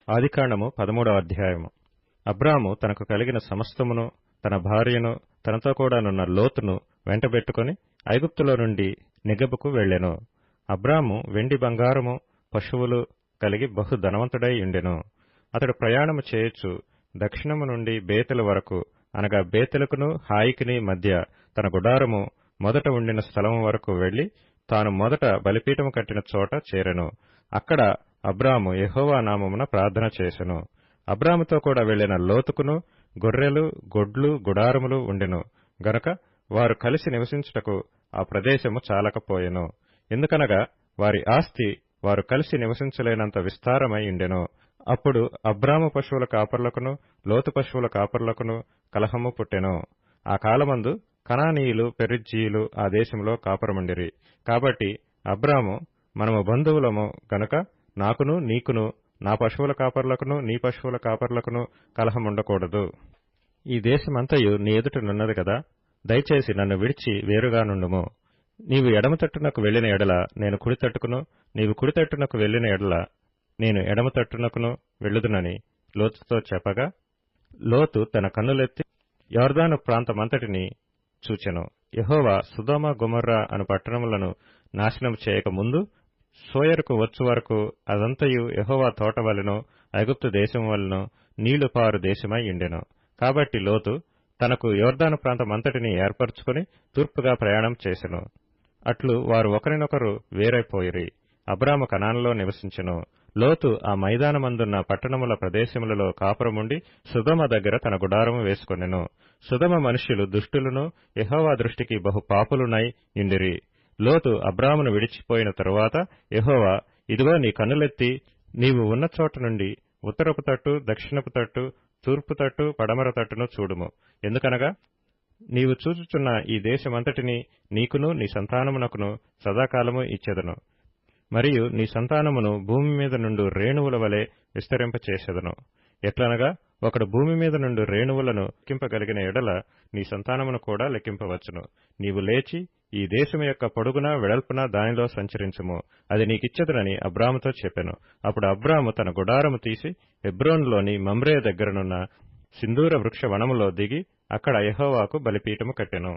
ఆదికాండము 13వ అధ్యాయము. అబ్రాము తనకు కలిగిన సమస్తమును, తన భార్యను, తనతో కూడానున్న లోతును వెంటబెట్టుకుని ఐగుప్తులో నుండి నెగెబుకు వెళ్ళెను. అబ్రాము వెండి బంగారము పశువులు కలిగి బహు ధనవంతుడై ఉండెను. అతడు ప్రయాణము చేయొచ్చు దక్షిణము నుండి బేతెలు వరకు, అనగా బేతెలుకును హాయికిని మధ్య తన గుడారము మొదట ఉండిన స్థలము వరకు వెళ్లి తాను మొదట బలిపీఠము కట్టిన చోట చేరెను. అక్కడ అబ్రాము యెహోవా నామమున ప్రార్థన చేసెను. అబ్రాముతో కూడా వెళ్లిన లోతుకును గొర్రెలు, గొడ్లు, గుడారములు ఉండెను గనుక వారు కలిసి నివసించుటకు ఆ ప్రదేశము చాలకపోయెను. ఎందుకనగా వారి ఆస్తి వారు కలిసి నివసించలేనంత విస్తారమై ఉండెను. అప్పుడు అబ్రాము పశువుల కాపర్లకును లోతు పశువుల కాపర్లకును కలహము పుట్టెను. ఆ కాలమందు కనానీయులు, పెరిజ్జీయులు ఆ దేశంలో కాపురముండిరి. కాబట్టి అబ్రాము, మనము బంధువులము గనుక నాకును నీకును, నా పశువుల కాపర్లకును నీ పశువుల కాపర్లకును కలహముండకూడదు. ఈ దేశమంతయు నీ ఎదుటనున్నది కదా, దయచేసి నన్ను విడిచి వేరుగా నుండుము. నీవు ఎడమ తట్టునకు వెళ్లిన ఎడల నేను కుడి తట్టుకును, నీవు కుడి తట్టునకు వెళ్లిన ఎడల నేను ఎడమ తట్టునకును వెళ్ళుదునని లోతుతో చెప్పగా, లోతు తన కన్నులెత్తి యొర్దాను ప్రాంతమంతటిని చూచెను. యెహోవా సొదొమ గొమొర్రా అను పట్టణములను నాశనము చేయక ముందు సోయరుకు వచ్చు వరకు అదంతయు యెహోవా తోట వలెనో ఐగుప్తు దేశము వలెనో నీళ్లు పారు దేశమై ఉండెను. కాబట్టి లోతు తనకు యొర్దాను ప్రాంతమంతటిని ఏర్పరచుకుని తూర్పుగా ప్రయాణం చేసెను. అట్లు వారు ఒకరినొకరు వేరైపోయిరి. అబ్రాము కనానులో నివసించెను. లోతు ఆ మైదానమందున్న పట్టణముల ప్రదేశములలో కాపురముండి సొదొమ దగ్గర తన గుడారము వేసుకొనెను. సొదొమ మనుష్యులు దుష్టులను, యెహోవా దృష్టికి బహు పాపులునై యుండిరి. లోతు అబ్రామును విడిచిపోయిన తరువాత యెహోవా, ఇదిగో నీ కన్నులెత్తి నీవు ఉన్న చోట నుండి ఉత్తరపు తట్టు, దక్షిణపు తట్టు, తూర్పు తట్టు, పడమర తట్టును చూడుము. ఎందుకనగా నీవు చూచుచున్న ఈ దేశమంతటిని నీకును నీ సంతానమునకును సదాకాలము ఇచ్చెదను. మరియు నీ సంతానమును భూమి మీద నుండు రేణువుల వలె విస్తరింపచేసెదను. ఎట్లనగా ఒకడు భూమి మీద నుండి రేణువులను లెక్కింపగలిగిన ఎడల నీ సంతానమును కూడా లెక్కింపవచ్చును. నీవు లేచి ఈ దేశము యొక్క పొడుగున వెడల్పున దానిలో సంచరించుము, అది నీకిచ్చెదనని అబ్రాముతో చెప్పెను. అప్పుడు అబ్రాము తన గుడారము తీసి హెబ్రోనులోని మమ్రే దగ్గరనున్న సింధూర వృక్ష వనములో దిగి అక్కడ యెహోవాకు బలిపీఠము కట్టెను.